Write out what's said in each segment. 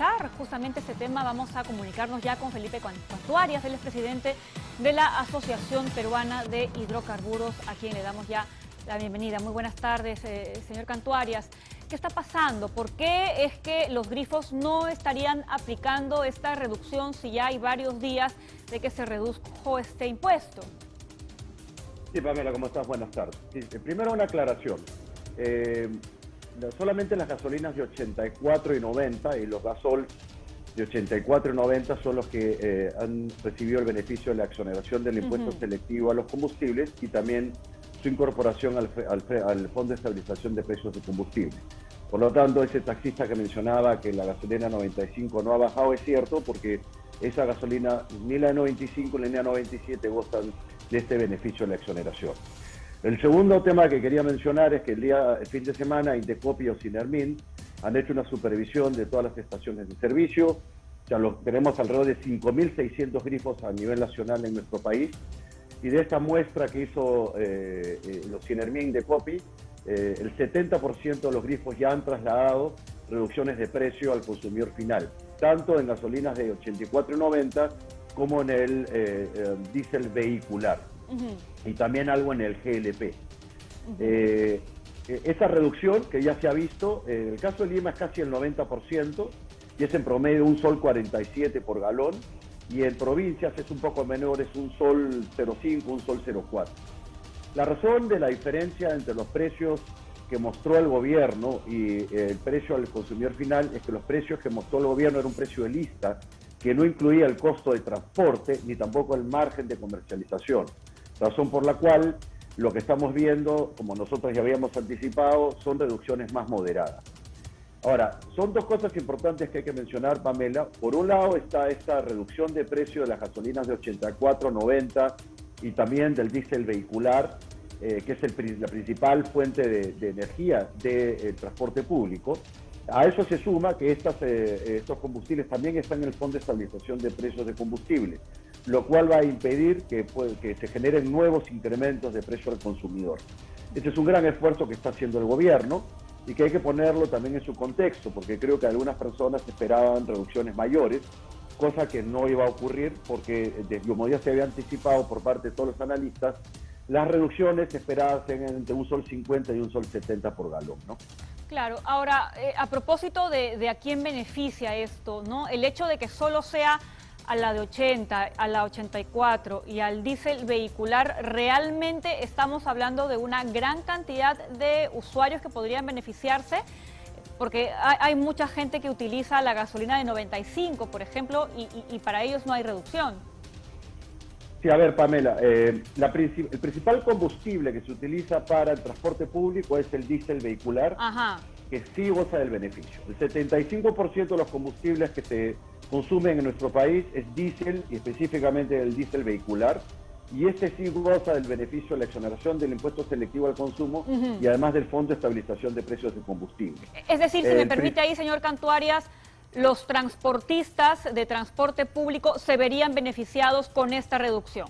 analizar justamente este tema vamos a comunicarnos ya con Felipe Cantuarias, él es presidente de la Asociación Peruana de Hidrocarburos, a quien le damos ya la bienvenida. Muy buenas tardes, señor Cantuarias. ¿Qué está pasando? ¿Por qué es que los grifos no estarían aplicando esta reducción si ya hay varios días de que se redujo este impuesto? Sí, Pamela, ¿cómo estás? Buenas tardes. Sí, primero una aclaración. Solamente las gasolinas de 84 y 90 y los gasol de 84 y 90 son los que han recibido el beneficio de la exoneración del impuesto selectivo a los combustibles y también su incorporación al Fondo de Estabilización de Precios de Combustible. Por lo tanto, ese taxista que mencionaba que la gasolina 95 no ha bajado es cierto, porque esa gasolina, ni la 95 ni la 97 gozan de este beneficio de la exoneración. El segundo tema que quería mencionar es que el fin de semana Indecopi o Sinermin han hecho una supervisión de todas las estaciones de servicio. O sea, tenemos alrededor de 5.600 grifos a nivel nacional en nuestro país. Y de esta muestra que hizo los Sinermin Indecopi, el 70% de los grifos ya han trasladado reducciones de precio al consumidor final, tanto en gasolinas de 84 y 90 como en el diésel vehicular. Y también algo en el GLP. Esa reducción que ya se ha visto, en el caso de Lima es casi el 90%, y es en promedio $1.47 por galón, y en provincias es un poco menor, es $1.05, $1.04. La razón de la diferencia entre los precios que mostró el gobierno y el precio al consumidor final es que los precios que mostró el gobierno era un precio de lista que no incluía el costo de transporte ni tampoco el margen de comercialización. Razón por la cual lo que estamos viendo, como nosotros ya habíamos anticipado, son reducciones más moderadas. Ahora, son dos cosas importantes que hay que mencionar, Pamela. Por un lado está esta reducción de precio de las gasolinas de 84, 90 y también del diésel vehicular, que es la principal fuente de energía del transporte público. A eso se suma que estos combustibles también están en el Fondo de Estabilización de Precios de Combustible, lo cual va a impedir que se generen nuevos incrementos de precio al consumidor. Este es un gran esfuerzo que está haciendo el gobierno y que hay que ponerlo también en su contexto, porque creo que algunas personas esperaban reducciones mayores, cosa que no iba a ocurrir porque, como ya se había anticipado por parte de todos los analistas, las reducciones esperadas eran entre $1.50 y $1.70 por galón, ¿no? Claro, ahora, a propósito de a quién beneficia esto, ¿no? El hecho de que solo sea a la de 80, a la 84 y al diésel vehicular, ¿realmente estamos hablando de una gran cantidad de usuarios que podrían beneficiarse? Porque hay mucha gente que utiliza la gasolina de 95, por ejemplo, y para ellos no hay reducción. Sí, a ver, Pamela, el principal combustible que se utiliza para el transporte público es el diésel vehicular, que sí goza del beneficio. El 75% de los combustibles que se consumen en nuestro país es diésel, y específicamente el diésel vehicular, y este sí goza del beneficio de la exoneración del impuesto selectivo al consumo y además del Fondo de Estabilización de Precios de Combustible. Es decir, si me permite ahí, señor Cantuarias, los transportistas de transporte público se verían beneficiados con esta reducción.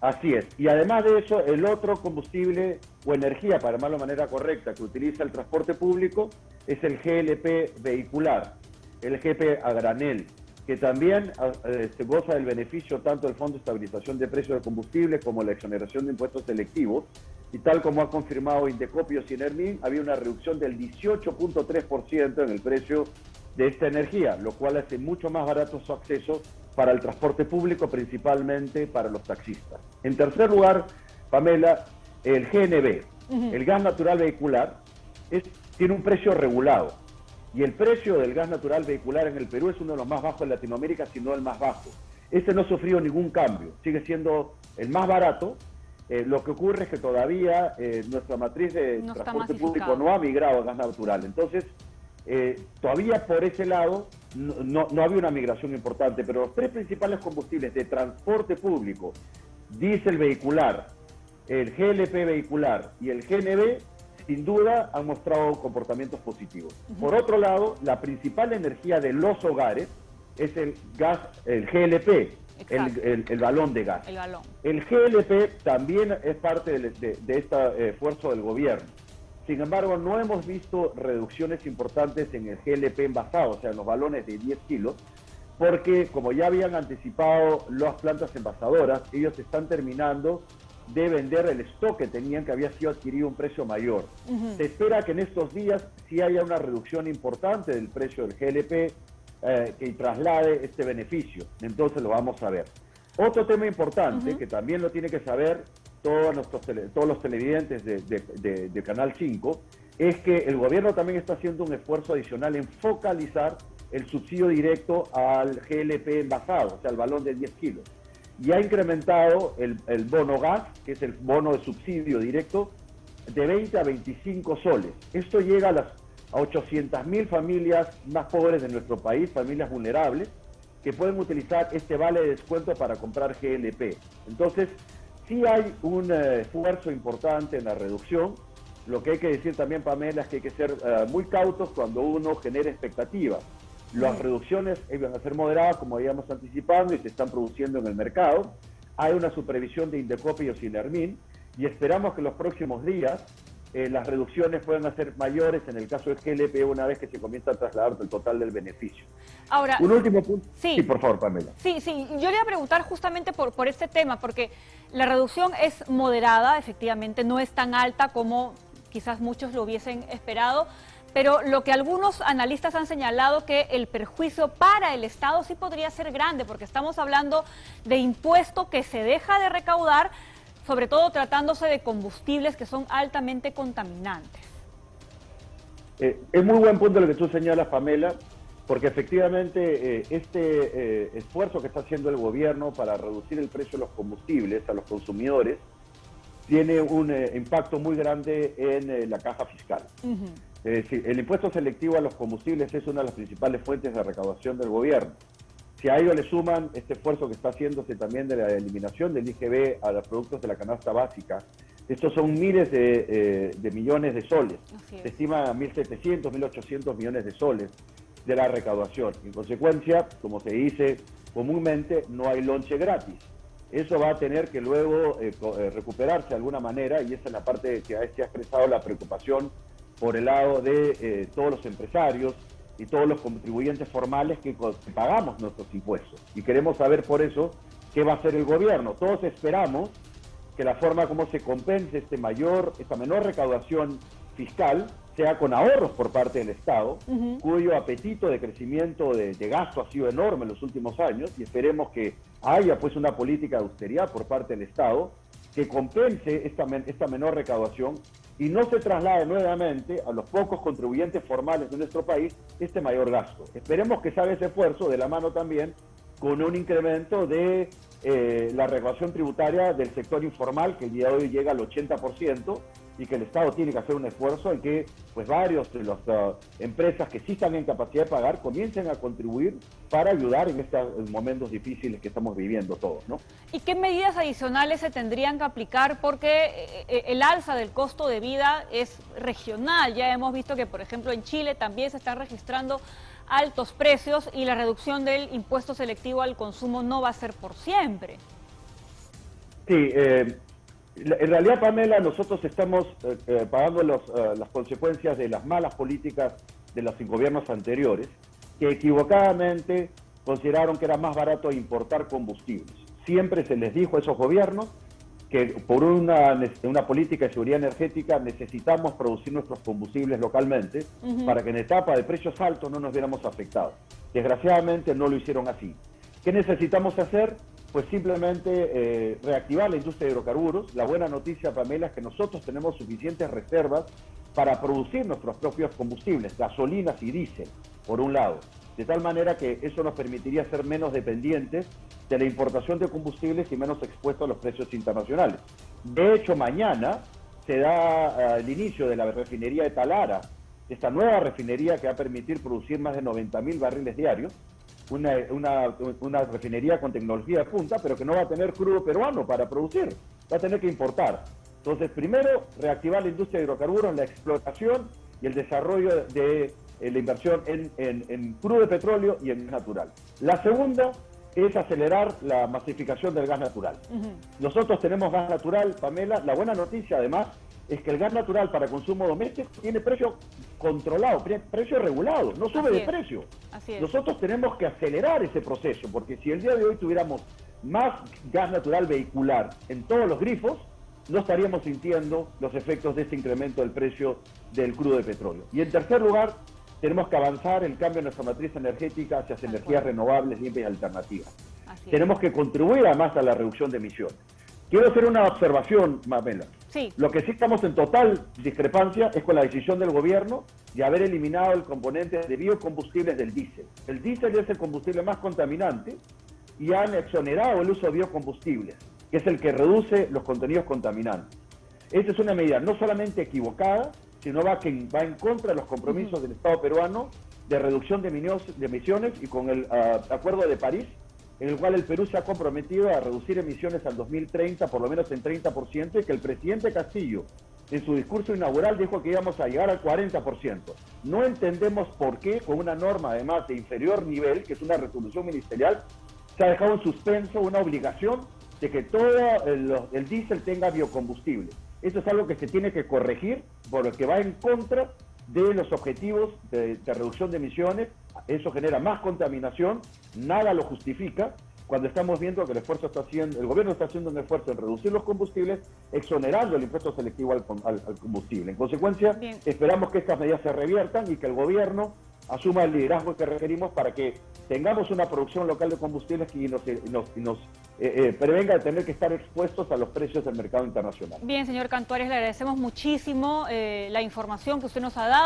Así es. Y además de eso, el otro combustible o energía, para llamarlo de manera correcta, que utiliza el transporte público es el GLP vehicular, el GP a granel, que también se goza del beneficio tanto del Fondo de Estabilización de Precios de Combustible como la exoneración de impuestos selectivos. Y tal como ha confirmado Indecopi o Sinermin, había una reducción del 18.3% en el precio de esta energía, lo cual hace mucho más barato su acceso para el transporte público, principalmente para los taxistas. En tercer lugar, Pamela, el GNV, el gas natural vehicular, tiene un precio regulado. Y el precio del gas natural vehicular en el Perú es uno de los más bajos de Latinoamérica, si no el más bajo. Este no ha sufrido ningún cambio, sigue siendo el más barato. Lo que ocurre es que todavía nuestra matriz de transporte público no ha migrado a gas natural. Entonces, todavía por ese lado no había una migración importante, pero los tres principales combustibles de transporte público, diésel vehicular, el GLP vehicular y el GNV, sin duda han mostrado comportamientos positivos. Por otro lado, la principal energía de los hogares es el gas, el GLP, el balón de gas. El GLP también es parte de este esfuerzo del gobierno. Sin embargo, no hemos visto reducciones importantes en el GLP envasado, o sea, en los balones de 10 kilos, porque como ya habían anticipado las plantas envasadoras, ellos están terminando de vender el stock que tenían, que había sido adquirido a un precio mayor. Se espera que en estos días sí haya una reducción importante del precio del GLP que traslade este beneficio. Entonces lo vamos a ver. Otro tema importante, que también lo tiene que saber todos los televidentes de Canal 5, es que el gobierno también está haciendo un esfuerzo adicional en focalizar el subsidio directo al GLP envasado, o sea, el balón de 10 kilos. Y ha incrementado el bono gas, que es el bono de subsidio directo, de 20 a 25 soles. Esto llega a 800.000 familias más pobres de nuestro país, familias vulnerables, que pueden utilizar este vale de descuento para comprar GLP. Entonces, sí hay un esfuerzo importante en la reducción. Lo que hay que decir también, Pamela, es que hay que ser muy cautos cuando uno genera expectativas. Las reducciones van a ser moderadas, como habíamos anticipado, y se están produciendo en el mercado. Hay una supervisión de Indecopi y Ocinermin, y esperamos que en los próximos días las reducciones puedan ser mayores en el caso del GLP una vez que se comienza a trasladar el total del beneficio. Ahora, un último punto. Sí, por favor, Pamela. Sí, yo le iba a preguntar justamente por este tema, porque la reducción es moderada, efectivamente, no es tan alta como quizás muchos lo hubiesen esperado, pero lo que algunos analistas han señalado que el perjuicio para el Estado sí podría ser grande, porque estamos hablando de impuesto que se deja de recaudar, sobre todo tratándose de combustibles que son altamente contaminantes. Es muy buen punto lo que tú señalas, Pamela, porque efectivamente este esfuerzo que está haciendo el gobierno para reducir el precio de los combustibles a los consumidores tiene un impacto muy grande en la caja fiscal. Es decir, el impuesto selectivo a los combustibles es una de las principales fuentes de recaudación del gobierno. Si a ello le suman este esfuerzo que está haciéndose también de la eliminación del IGB a los productos de la canasta básica, estos son miles de millones de soles. Se estima a 1.700, 1.800 millones de soles de la recaudación. En consecuencia, como se dice comúnmente, no hay lonche gratis. Eso va a tener que luego recuperarse de alguna manera, y esa es la parte que se ha expresado la preocupación por el lado de todos los empresarios y todos los contribuyentes formales que pagamos nuestros impuestos. Y queremos saber por eso qué va a hacer el gobierno. Todos esperamos que la forma como se compense esta menor recaudación fiscal sea con ahorros por parte del Estado, cuyo apetito de crecimiento de gasto ha sido enorme en los últimos años, y esperemos que haya pues una política de austeridad por parte del Estado que compense esta menor recaudación y no se traslade nuevamente a los pocos contribuyentes formales de nuestro país este mayor gasto. Esperemos que se haga ese esfuerzo de la mano también con un incremento de la recaudación tributaria del sector informal, que el día de hoy llega al 80%, y que el Estado tiene que hacer un esfuerzo en que pues varios de las empresas que sí están en capacidad de pagar comiencen a contribuir para ayudar en estos momentos difíciles que estamos viviendo todos, ¿no? ¿Y qué medidas adicionales se tendrían que aplicar? Porque el alza del costo de vida es regional. Ya hemos visto que, por ejemplo, en Chile también se están registrando altos precios y la reducción del impuesto selectivo al consumo no va a ser por siempre. Sí, en realidad, Pamela, nosotros estamos pagando las consecuencias de las malas políticas de los gobiernos anteriores, que equivocadamente consideraron que era más barato importar combustibles. Siempre se les dijo a esos gobiernos que por una política de seguridad energética necesitamos producir nuestros combustibles localmente para que en etapa de precios altos no nos viéramos afectados. Desgraciadamente no lo hicieron así. ¿Qué necesitamos hacer? Pues simplemente reactivar la industria de hidrocarburos. La buena noticia, Pamela, es que nosotros tenemos suficientes reservas para producir nuestros propios combustibles, gasolinas y diésel, por un lado. De tal manera que eso nos permitiría ser menos dependientes de la importación de combustibles y menos expuestos a los precios internacionales. De hecho, mañana se da el inicio de la refinería de Talara, esta nueva refinería que va a permitir producir más de 90.000 barriles diarios, una refinería con tecnología de punta, pero que no va a tener crudo peruano para producir, va a tener que importar. Entonces, primero, reactivar la industria de hidrocarburos, la explotación y el desarrollo de la inversión en crudo de petróleo y en gas natural. La segunda es acelerar la masificación del gas natural. Nosotros tenemos gas natural, Pamela. La buena noticia, además, es que el gas natural para consumo doméstico tiene precio controlado, precio regulado, no sube de precio. Así es. Nosotros tenemos que acelerar ese proceso, porque si el día de hoy tuviéramos más gas natural vehicular en todos los grifos, no estaríamos sintiendo los efectos de este incremento del precio del crudo de petróleo. Y en tercer lugar, tenemos que avanzar el cambio de nuestra matriz energética hacia energías renovables, limpias y alternativas. Tenemos que contribuir además a la reducción de emisiones. Quiero hacer una observación, Mamela. Sí. Lo que sí estamos en total discrepancia es con la decisión del gobierno de haber eliminado el componente de biocombustibles del diésel. El diésel es el combustible más contaminante y han exonerado el uso de biocombustibles, que es el que reduce los contenidos contaminantes. Esta es una medida no solamente equivocada, sino va en contra de los compromisos del Estado peruano de reducción de emisiones y con el Acuerdo de París, en el cual el Perú se ha comprometido a reducir emisiones al 2030 por lo menos en 30%, y que el presidente Castillo en su discurso inaugural dijo que íbamos a llegar al 40%. No entendemos por qué, con una norma además de inferior nivel, que es una resolución ministerial, se ha dejado en suspenso una obligación de que todo el diésel tenga biocombustible. Eso es algo que se tiene que corregir, por lo que va en contra de los objetivos de reducción de emisiones. Eso genera más contaminación, nada lo justifica, cuando estamos viendo que el gobierno está haciendo un esfuerzo en reducir los combustibles, exonerando el impuesto selectivo al combustible. En consecuencia, esperamos que estas medidas se reviertan y que el gobierno asuma el liderazgo que requerimos para que tengamos una producción local de combustibles que nos prevenga de tener que estar expuestos a los precios del mercado internacional. Bien, señor Cantuarias, le agradecemos muchísimo la información que usted nos ha dado.